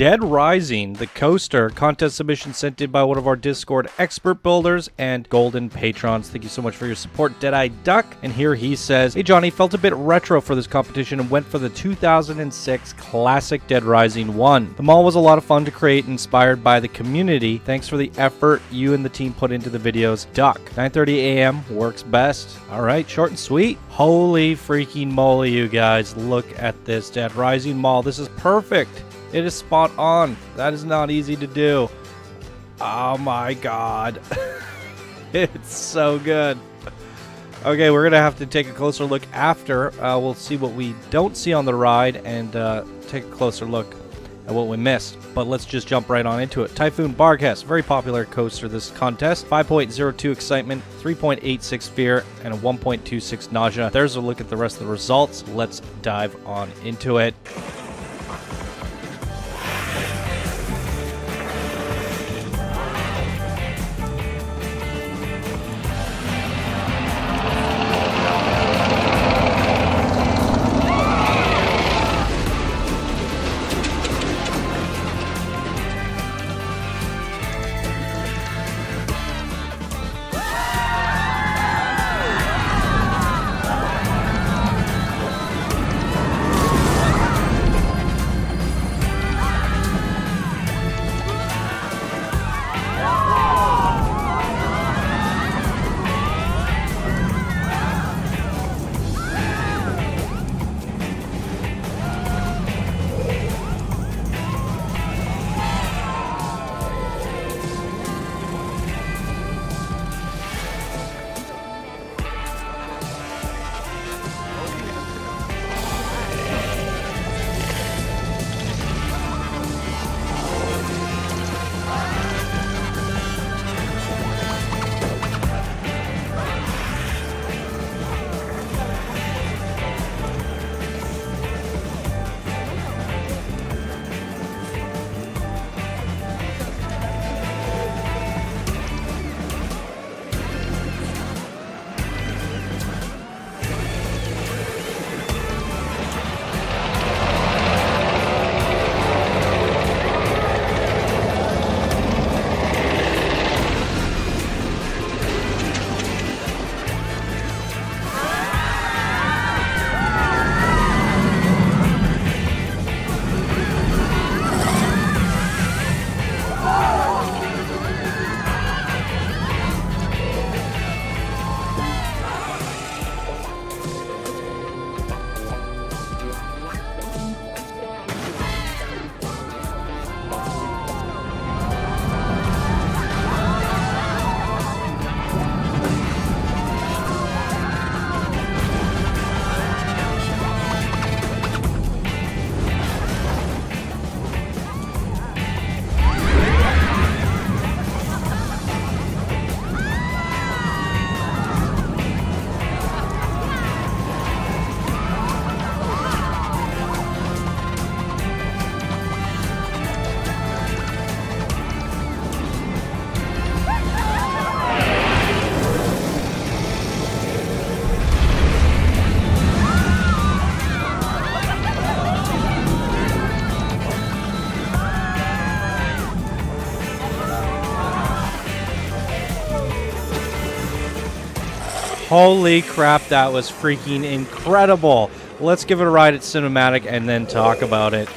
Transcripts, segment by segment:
Dead Rising, the coaster, contest submission sent in by one of our Discord expert builders and golden patrons. Thank you so much for your support, DeadEyeDuck. And here he says, hey Johnny, felt a bit retro for this competition and went for the 2006 classic Dead Rising 1. The mall was a lot of fun to create, inspired by the community. Thanks for the effort you and the team put into the videos. Duck, 9:30 a.m. works best. All right, short and sweet. Holy freaking moly, you guys. Look at this Dead Rising mall. This is perfect. It is spot on. That is not easy to do. Oh my god. It's so good. Okay, we're going to have to take a closer look after. We'll see what we don't see on the ride and take a closer look at what we missed. But let's just jump right on into it. Typhoon Barghest, very popular coaster this contest. 5.02 excitement, 3.86 fear, and a 1.26 nausea. There's a look at the rest of the results. Let's dive on into it. Holy crap, that was freaking incredible. Let's give it a ride at Cinematic and then talk about it.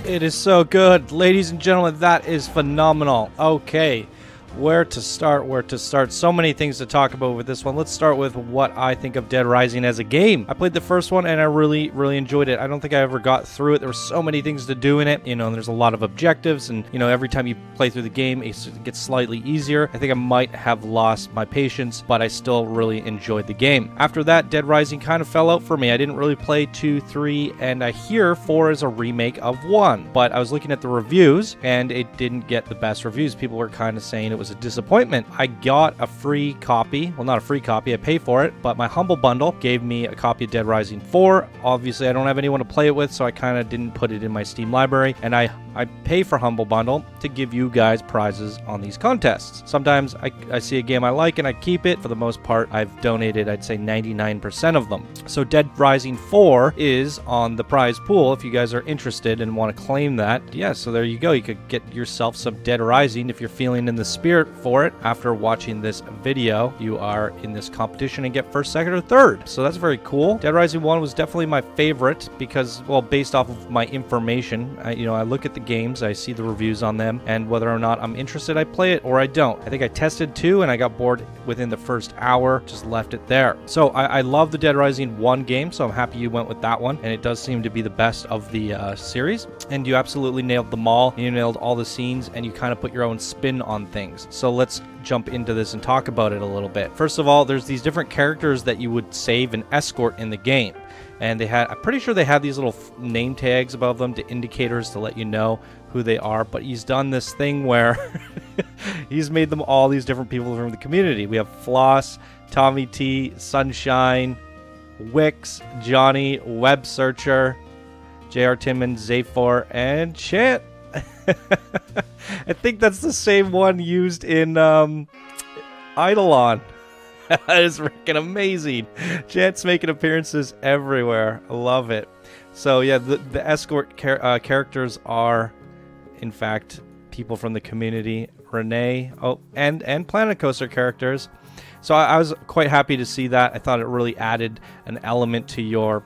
It is so good. Ladies and gentlemen, that is phenomenal. Okay. Where to start, where to start. So many things to talk about with this one. Let's start with what I think of Dead Rising as a game. I played the first one and I really enjoyed it. I don't think I ever got through it. There were so many things to do in it, you know, and there's a lot of objectives, and you know, every time you play through the game it gets slightly easier. I think I might have lost my patience, but I still really enjoyed the game. After that, Dead Rising kind of fell out for me. I didn't really play 2, 3, and I hear 4 is a remake of 1, but I was looking at the reviews and it didn't get the best reviews. People were kind of saying it was a disappointment. I got a free copy. Well, not a free copy. I pay for it, but my Humble Bundle gave me a copy of Dead Rising 4. Obviously, I don't have anyone to play it with, so I kind of didn't put it in my Steam library, and I pay for Humble Bundle to give you guys prizes on these contests. Sometimes I see a game I like and I keep it. For the most part, I've donated, I'd say 99% of them. So Dead Rising 4 is on the prize pool if you guys are interested and want to claim that. Yeah, so there you go. You could get yourself some Dead Rising if you're feeling in the spirit for it. After watching this video, you are in this competition and get first, second, or third. So that's very cool. Dead Rising 1 was definitely my favorite because, well, based off of my information, I look at the games, I see the reviews on them, and whether or not I'm interested, I play it or I don't. I think I tested 2 and I got bored within the first hour, just left it there. So I love the Dead Rising 1 game, so I'm happy you went with that one, and it does seem to be the best of the series, and you absolutely nailed them all. You nailed all the scenes, and you kind of put your own spin on things. So let's jump into this and talk about it a little bit. First of all, there's these different characters that you would save and escort in the game. And I'm pretty sure they had these little name tags above them to indicators to let you know who they are. But he's done this thing where he's made them all these different people from the community. We have Floss, Tommy T, Sunshine, Wix, Johnny, Web Searcher, JR Timmons, Zaphor, and Chant. I think that's the same one used in Eidolon. That is freaking amazing. Chant's making appearances everywhere. I love it. So yeah, the escort characters are, in fact, people from the community. Renee, and Planet Coaster characters. So I was quite happy to see that. I thought it really added an element to your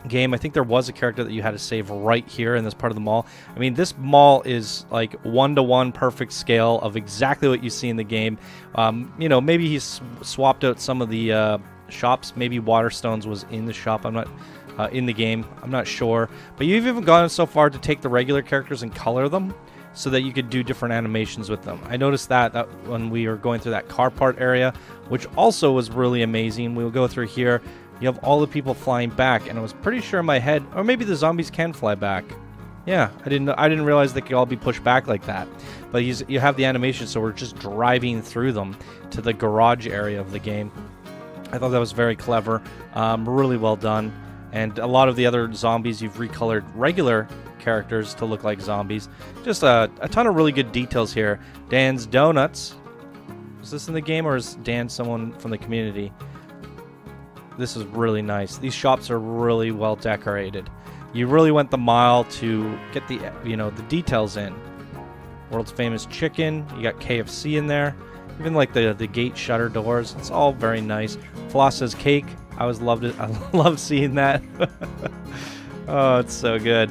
game. I think there was a character that you had to save right here in this part of the mall. I mean, this mall is like 1-to-1 perfect scale of exactly what you see in the game. You know, maybe he's swapped out some of the shops. Maybe Waterstones was in the shop. I'm not in the game. I'm not sure. But you've even gone so far to take the regular characters and color them so that you could do different animations with them. I noticed that when we were going through that car part area, which also was really amazing. We'll go through here. You have all the people flying back, and I was pretty sure in my head, or maybe the zombies can fly back. Yeah, I didn't realize they could all be pushed back like that. But you have the animation, so we're just driving through them to the garage area of the game. I thought that was very clever, really well done. And a lot of the other zombies, you've recolored regular characters to look like zombies. Just a ton of really good details here. Dan's Donuts. Is this in the game, or is Dan someone from the community? This is really nice. These shops are really well decorated. You really went the mile to get the the details in. World's famous chicken. You got KFC in there. Even like the gate shutter doors. It's all very nice. Floss's cake. I loved it. I love seeing that. Oh, it's so good.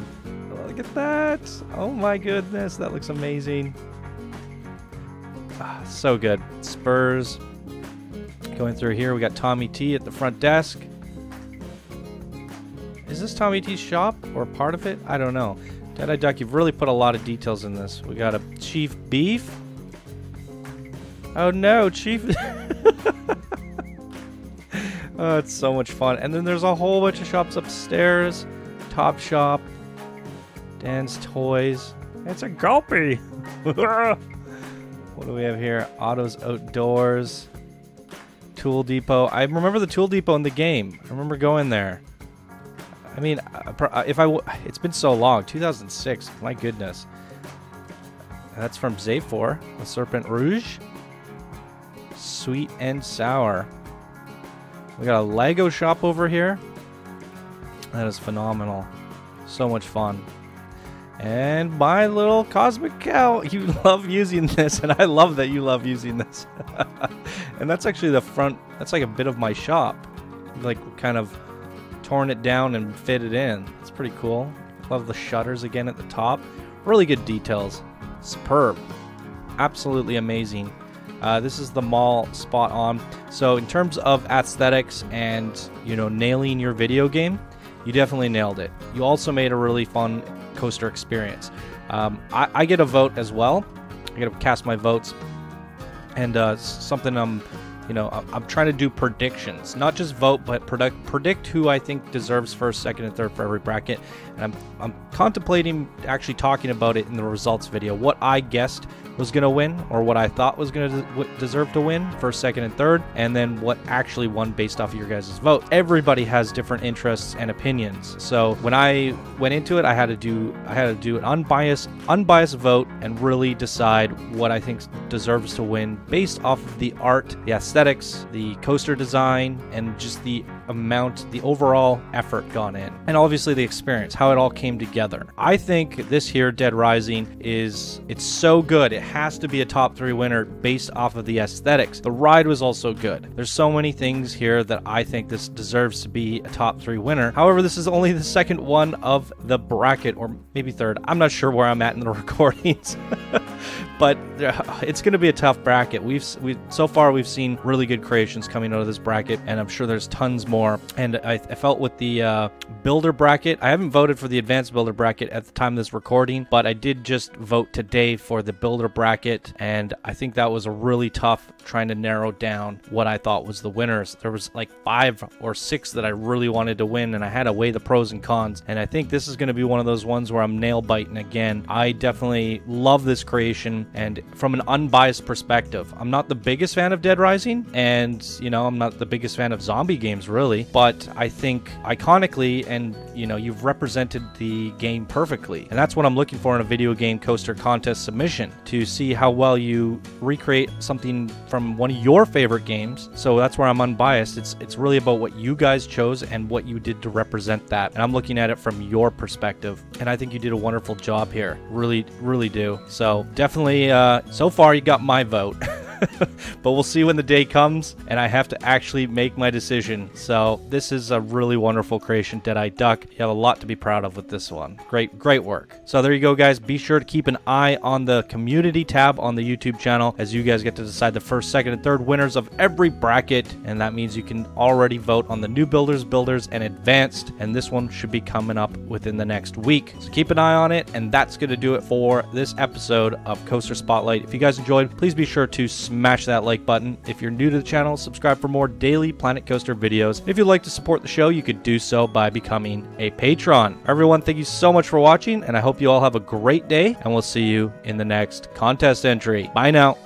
Look at that. Oh my goodness, that looks amazing. So good. Spurs. Going through here, we got Tommy T at the front desk. Is this Tommy T's shop or part of it? I don't know. DeadEyeDuck, you've really put a lot of details in this. We got a Chief Beef. Oh no, Chief. Oh, it's so much fun. And then there's a whole bunch of shops upstairs. Top Shop. Dan's Toys. It's a Gulpy. What do we have here? Autos Outdoors. Tool Depot. I remember the Tool Depot in the game. I remember going there. I mean, it's been so long. 2006. My goodness. That's from Zaphor. The Serpent Rouge. Sweet and Sour. We got a Lego shop over here. That is phenomenal. So much fun. And my little Cosmic Cow. You love using this, and I love that you love using this. And that's actually the front. That's like a bit of my shop. Like kind of torn it down and fit it in. It's pretty cool. Love the shutters again at the top. Really good details. Superb. Absolutely amazing. This is the mall spot on. So in terms of aesthetics and, you know, nailing your video game, you definitely nailed it. You also made a really fun coaster experience. I get a vote as well. I get to cast my votes, and something I'm trying to do predictions, not just vote, but predict who I think deserves first, second, and third for every bracket. And I'm contemplating actually talking about it in the results video. What I guessed was going to win, or what I thought was going to deserve to win first, second, and third, and then what actually won based off of your guys' vote. Everybody has different interests and opinions, so when I went into it, I had to do an unbiased vote and really decide what I think deserves to win based off of the art, the aesthetics, the coaster design, and just the overall effort gone in, and obviously the experience, how it all came together. I think this here Dead Rising it's so good. It has to be a top 3 winner based off of the aesthetics. The ride was also good. There's so many things here that I think this deserves to be a top 3 winner. However, this is only the second one of the bracket, or maybe third. I'm not sure where I'm at in the recordings. But it's going to be a tough bracket. So far we've seen really good creations coming out of this bracket, and I'm sure there's tons more. And I felt with the builder bracket, I haven't voted for the advanced builder bracket at the time of this recording, but I did just vote today for the builder bracket, and I think that was a really tough trying to narrow down what I thought was the winners. There was like 5 or 6 that I really wanted to win, and I had to weigh the pros and cons, and I think this is going to be one of those ones where I'm nail biting again. I definitely love this creation, and from an unbiased perspective, I'm not the biggest fan of Dead Rising, and I'm not the biggest fan of zombie games really, but I think iconically, and you've represented the game perfectly, and that's what I'm looking for in a video game coaster contest submission, to see how well you recreate something from one of your favorite games. So that's where I'm unbiased. It's really about what you guys chose and what you did to represent that, and I'm looking at it from your perspective, and I think you did a wonderful job here. Really do. So definitely so far you got my vote. But we'll see when the day comes and I have to actually make my decision. So this is a really wonderful creation, DeadEyeDuck. You have a lot to be proud of with this one. Great work. So there you go, guys. Be sure to keep an eye on the community tab on the YouTube channel, as you guys get to decide the first, second, and third winners of every bracket, and that means you can already vote on the new builders, and advanced, and this one should be coming up within the next week. So keep an eye on it, and that's going to do it for this episode of Coaster Spotlight. If you guys enjoyed, please be sure to smash that like button. If you're new to the channel, subscribe for more daily Planet Coaster videos. If you'd like to support the show, you could do so by becoming a patron. Everyone, thank you so much for watching, and I hope you all have a great day, and we'll see you in the next contest entry. Bye now.